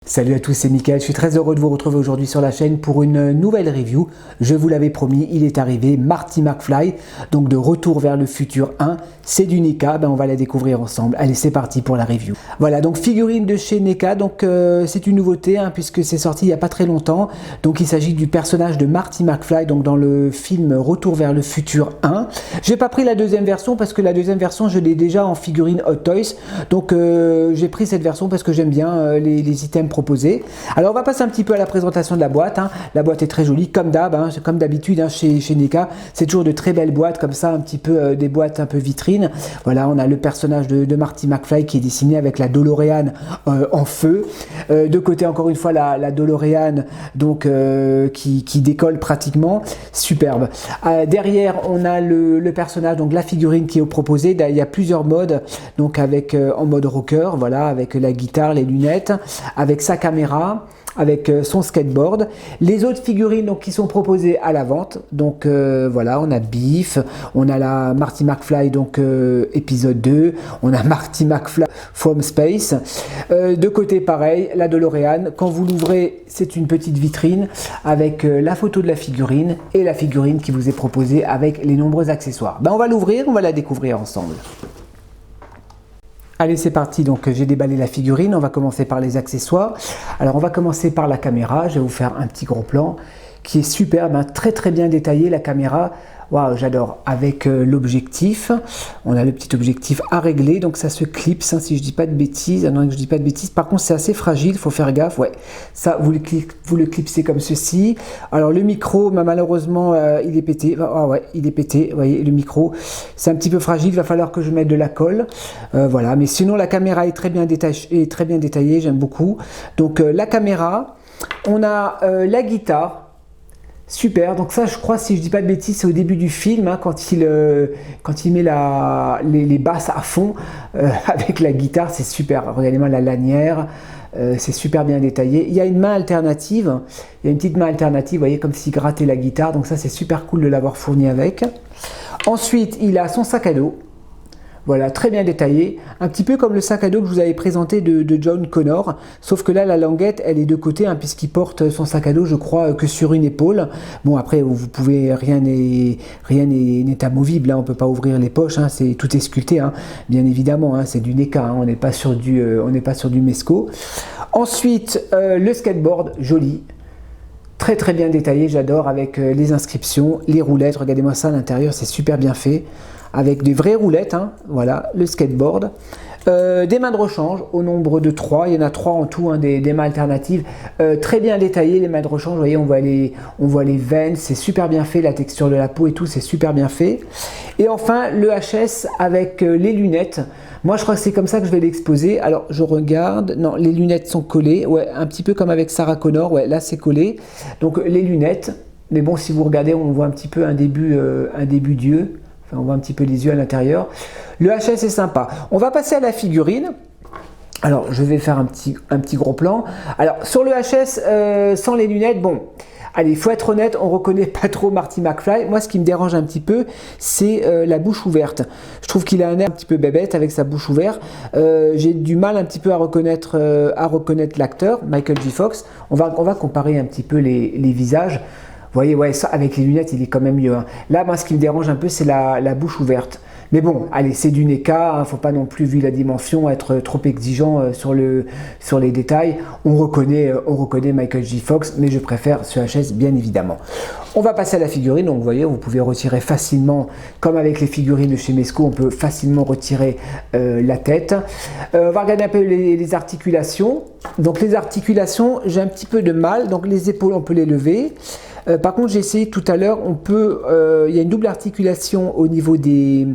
Salut à tous, c'est Mickaël, je suis très heureux de vous retrouver aujourd'hui sur la chaîne pour une nouvelle review. Je vous l'avais promis, il est arrivé, Marty McFly, donc de Retour vers le futur 1, c'est du NECA, on va la découvrir ensemble. Allez, c'est parti pour la review. Voilà, donc figurine de chez NECA, donc c'est une nouveauté puisque c'est sorti il n'y a pas très longtemps. Donc il s'agit du personnage de Marty McFly, donc dans le film Retour vers le futur 1. J'ai pas pris la deuxième version parce que la deuxième version je l'ai déjà en figurine Hot Toys, donc j'ai pris cette version parce que j'aime bien les items proposés. Alors on va passer un petit peu à la présentation de la boîte. La boîte est très jolie comme comme d'habitude chez NECA. C'est toujours de très belles boîtes comme ça, un petit peu des boîtes un peu vitrines. Voilà, on a le personnage de Marty McFly qui est dessiné avec la DeLorean en feu. De côté encore une fois la DeLorean donc qui décolle pratiquement, superbe. Derrière on a le personnage, donc la figurine qui est proposée. Il y a plusieurs modes, donc avec en mode rocker, voilà, avec la guitare, les lunettes, avec sa caméra, avec son skateboard. Les autres figurines donc, qui sont proposées à la vente, donc voilà, on a Biff, on a la Marty McFly donc épisode 2, on a Marty McFly from Space. De côté pareil, la DeLorean, quand vous l'ouvrez, c'est une petite vitrine avec la photo de la figurine et la figurine qui vous est proposée avec les nombreux accessoires. On va l'ouvrir, on va la découvrir ensemble. Allez, c'est parti, donc j'ai déballé la figurine, on va commencer par les accessoires. Alors on va commencer par la caméra, je vais vous faire un petit gros plan qui est superbe, très très bien détaillé la caméra. Waouh, j'adore. Avec l'objectif, on a le petit objectif à régler, donc ça se clipse, si je dis pas de bêtises. Non, je dis pas de bêtises. Par contre, c'est assez fragile, il faut faire gaffe. Ouais, ça, vous le clipsez comme ceci. Alors le micro, malheureusement, il est pété. Ah ouais, il est pété. Vous voyez, le micro, c'est un petit peu fragile. Il va falloir que je mette de la colle. Voilà, mais sinon la caméra est très bien détaillée. J'aime beaucoup. Donc la caméra, on a la guitare. Super, donc ça je crois, si je dis pas de bêtises, c'est au début du film, quand il met les basses à fond avec la guitare, c'est super. Regardez-moi la lanière, c'est super bien détaillé. Il y a une main alternative, il y a une petite main alternative, vous voyez, comme s'il grattait la guitare, donc ça c'est super cool de l'avoir fourni avec. Ensuite, il a son sac à dos. Voilà, très bien détaillé, un petit peu comme le sac à dos que je vous avais présenté de John Connor, sauf que là la languette elle est de côté puisqu'il porte son sac à dos je crois que sur une épaule. Bon après vous pouvez, rien n'est amovible, on ne peut pas ouvrir les poches, tout est sculpté, bien évidemment, c'est du NECA, on n'est pas sur du Mesco. Ensuite le skateboard, joli. Très très bien détaillé, j'adore, avec les inscriptions, les roulettes, regardez-moi ça à l'intérieur, c'est super bien fait. Avec des vraies roulettes, voilà, le skateboard. Des mains de rechange au nombre de 3, il y en a 3 en tout, des mains alternatives. Très bien détaillées les mains de rechange, vous voyez, on voit les veines, c'est super bien fait, la texture de la peau et tout, c'est super bien fait. Et enfin, le HS avec les lunettes. Moi, je crois que c'est comme ça que je vais l'exposer. Alors, je regarde, non, les lunettes sont collées, ouais, un petit peu comme avec Sarah Connor, ouais, là c'est collé. Donc, les lunettes, mais bon, si vous regardez, on voit un petit peu un début d'yeux. Enfin, on voit un petit peu les yeux à l'intérieur. Le HS est sympa. On va passer à la figurine. Alors, je vais faire un petit gros plan. Alors, sur le HS, sans les lunettes, bon, allez, il faut être honnête, on ne reconnaît pas trop Marty McFly. Moi, ce qui me dérange un petit peu, c'est la bouche ouverte. Je trouve qu'il a un air un petit peu bébête avec sa bouche ouverte. J'ai du mal un petit peu à reconnaître l'acteur, Michael J. Fox. On va comparer un petit peu les visages. Vous voyez, ouais, ça, avec les lunettes, il est quand même mieux. Là, moi, ce qui me dérange un peu, c'est la bouche ouverte. Mais bon, allez, c'est du NECA, faut pas non plus, vu la dimension, être trop exigeant sur les détails. On reconnaît Michael J. Fox, mais je préfère ce HS, bien évidemment. On va passer à la figurine. Donc, vous voyez, vous pouvez retirer facilement, comme avec les figurines de chez Mesco, on peut facilement retirer la tête. On va regarder un peu les articulations. Donc, les articulations, j'ai un petit peu de mal. Donc, les épaules, on peut les lever. Par contre, j'ai essayé tout à l'heure, il y a une double articulation au niveau des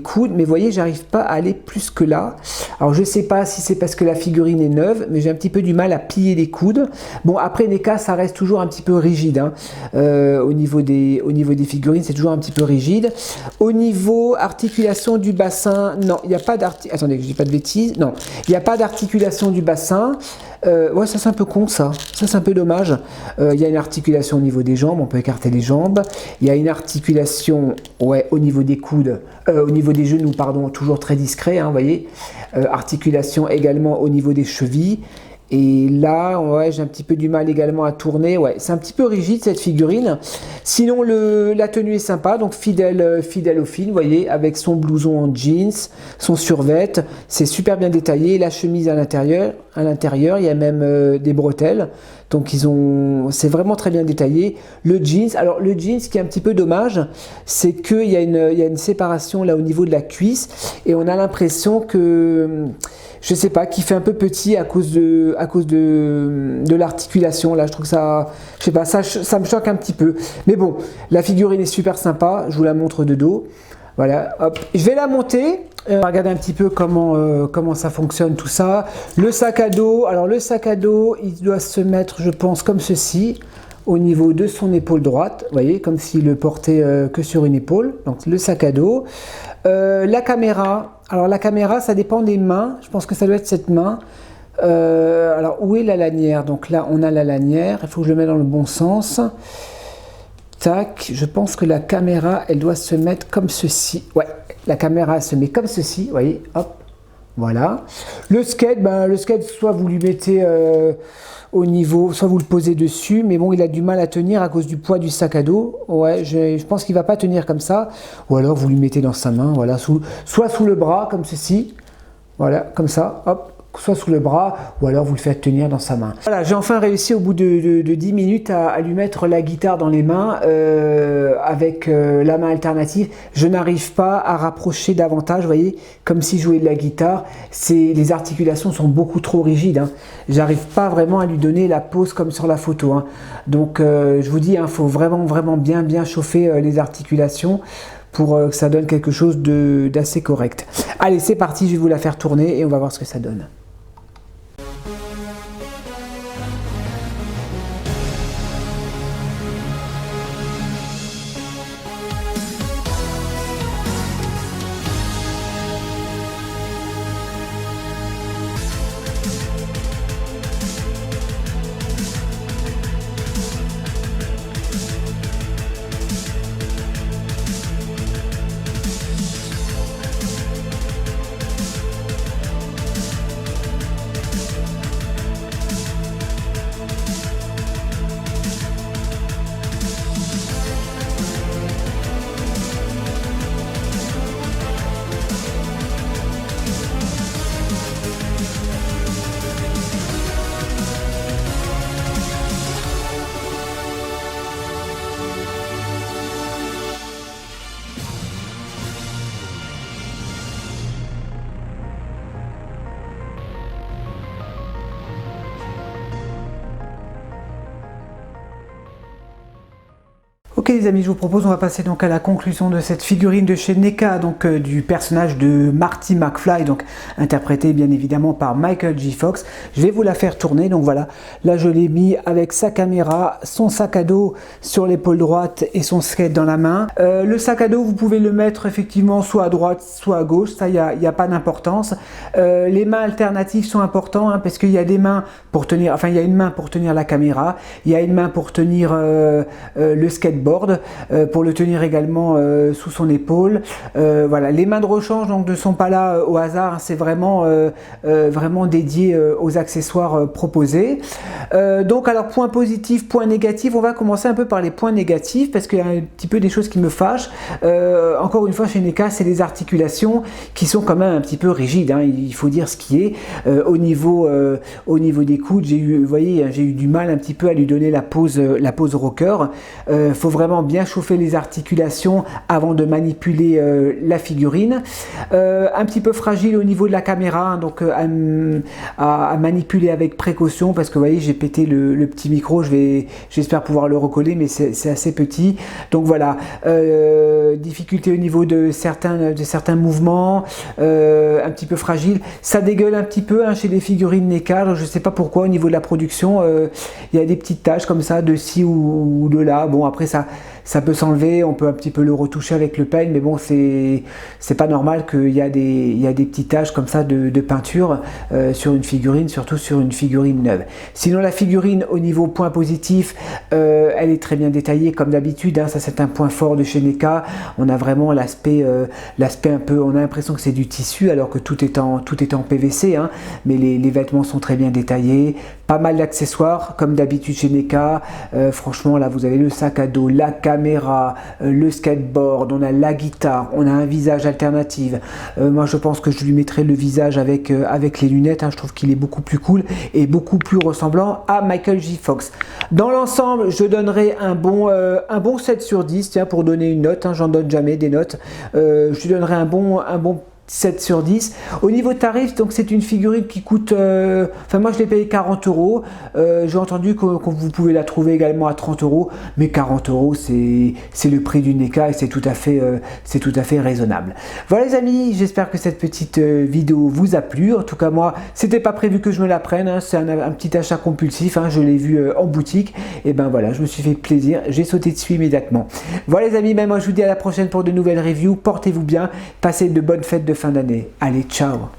coudes, mais vous voyez, j'arrive pas à aller plus que là. Alors, je sais pas si c'est parce que la figurine est neuve, mais j'ai un petit peu du mal à plier les coudes. Bon, après, NECA, ça reste toujours un petit peu rigide, hein. Au niveau des figurines, c'est toujours un petit peu rigide. Au niveau articulation du bassin, non, il n'y a pas d'articulation. Attendez, que je dis pas de bêtises. Non, il n'y a pas d'articulation du bassin. Ouais, ça c'est un peu con ça c'est un peu dommage. Il y a une articulation au niveau des jambes, on peut écarter les jambes. Il y a une articulation, ouais, au niveau des coudes, au niveau des genoux, pardon, toujours très discret, hein, vous voyez. Articulation également au niveau des chevilles. Et là, ouais, j'ai un petit peu du mal également à tourner. Ouais, c'est un petit peu rigide cette figurine. Sinon, la tenue est sympa, donc fidèle au film, vous voyez, avec son blouson en jeans, son survêt. C'est super bien détaillé. La chemise à l'intérieur, il y a même des bretelles. Donc c'est vraiment très bien détaillé. Le jeans, alors le jeans, ce qui est un petit peu dommage, c'est qu'il y a une séparation là au niveau de la cuisse et on a l'impression que, je sais pas, qui fait un peu petit à cause de l'articulation. Là, je trouve que ça, je sais pas, ça me choque un petit peu. Mais bon, la figurine est super sympa. Je vous la montre de dos. Voilà, hop. Je vais la monter. On va regarder un petit peu comment ça fonctionne tout ça. Le sac à dos. Alors le sac à dos, il doit se mettre, je pense, comme ceci, au niveau de son épaule droite. Vous voyez, comme s'il le portait que sur une épaule. Donc le sac à dos. La caméra. Alors la caméra, ça dépend des mains. Je pense que ça doit être cette main. Alors où est la lanière? Donc là, on a la lanière. Il faut que je le mette dans le bon sens. Tac, je pense que la caméra, elle doit se mettre comme ceci. Ouais, la caméra elle se met comme ceci, vous voyez, hop, voilà. Le skate, soit vous lui mettez au niveau, soit vous le posez dessus, mais bon, il a du mal à tenir à cause du poids du sac à dos. Ouais, je pense qu'il va pas tenir comme ça. Ou alors vous lui mettez dans sa main, voilà, soit sous le bras, comme ceci. Voilà, comme ça, hop. Soit sous le bras, ou alors vous le faites tenir dans sa main. Voilà, j'ai enfin réussi au bout de 10 minutes à lui mettre la guitare dans les mains avec la main alternative. Je n'arrive pas à rapprocher davantage, vous voyez, comme si je jouais de la guitare. Les articulations sont beaucoup trop rigides, hein. J'arrive pas vraiment à lui donner la pose comme sur la photo, hein. Donc je vous dis, il faut vraiment bien chauffer les articulations pour que ça donne quelque chose d'assez correct. Allez, c'est parti, je vais vous la faire tourner et on va voir ce que ça donne. Ok les amis, je vous propose, on va passer donc à la conclusion de cette figurine de chez NECA, donc du personnage de Marty McFly, donc interprété bien évidemment par Michael J. Fox. Je vais vous la faire tourner, donc voilà, là je l'ai mis avec sa caméra, son sac à dos sur l'épaule droite et son skate dans la main. Le sac à dos, vous pouvez le mettre effectivement soit à droite, soit à gauche, ça il n'y a pas d'importance. Les mains alternatives sont importantes, hein, parce qu'il y a des mains pour tenir, enfin il y a une main pour tenir la caméra, il y a une main pour tenir le skateboard, pour le tenir également sous son épaule. Voilà, les mains de rechange donc ne sont pas là au hasard, hein, c'est vraiment dédié aux accessoires proposés. Donc alors point positif, point négatif, on va commencer un peu par les points négatifs parce qu'il y a un petit peu des choses qui me fâchent. Encore une fois chez NECA, c'est les articulations qui sont quand même un petit peu rigides, hein, il faut dire ce qui est. Au niveau des coudes, vous voyez, j'ai eu du mal un petit peu à lui donner la pose rocker. Faut vraiment vraiment bien chauffer les articulations avant de manipuler la figurine. Un petit peu fragile au niveau de la caméra, hein, donc à manipuler avec précaution, parce que vous voyez, j'ai pété le petit micro, j'espère pouvoir le recoller, mais c'est assez petit. Donc voilà, difficulté au niveau de certains mouvements, un petit peu fragile. Ça dégueule un petit peu, hein, chez les figurines NECA, je ne sais pas pourquoi, au niveau de la production, il y a des petites taches comme ça, de ci ou de là. Bon, après ça peut s'enlever, on peut un petit peu le retoucher avec le paint, mais bon, c'est pas normal qu'il y a des petites taches comme ça de peinture sur une figurine, surtout sur une figurine neuve. Sinon, la figurine, au niveau point positif, elle est très bien détaillée comme d'habitude, hein, ça c'est un point fort de chez NECA. On a vraiment l'aspect un peu, on a l'impression que c'est du tissu alors que tout est en PVC, hein, mais les vêtements sont très bien détaillés. Pas mal d'accessoires comme d'habitude chez NECA. Franchement, là vous avez le sac à dos, la caméra, le skateboard, on a la guitare, on a un visage alternatif. Moi je pense que je lui mettrai le visage avec les lunettes, hein. Je trouve qu'il est beaucoup plus cool et beaucoup plus ressemblant à Michael J. Fox. Dans l'ensemble, je donnerai un bon 7 sur 10, tiens, pour donner une note, hein, j'en donne jamais des notes. Je lui donnerai un bon 7 sur 10. Au niveau tarif, donc c'est une figurine qui coûte, enfin moi je l'ai payé 40 euros. J'ai entendu que vous pouvez la trouver également à 30 euros, mais 40 euros c'est le prix du NECA et c'est tout à fait raisonnable. Voilà les amis, j'espère que cette petite vidéo vous a plu. En tout cas moi, c'était pas prévu que je me la prenne, hein. C'est un petit achat compulsif, hein. Je l'ai vu en boutique et ben voilà, je me suis fait plaisir, j'ai sauté dessus immédiatement. Voilà les amis, ben moi je vous dis à la prochaine pour de nouvelles reviews. Portez-vous bien, passez de bonnes fêtes de fin d'année. Allez, ciao!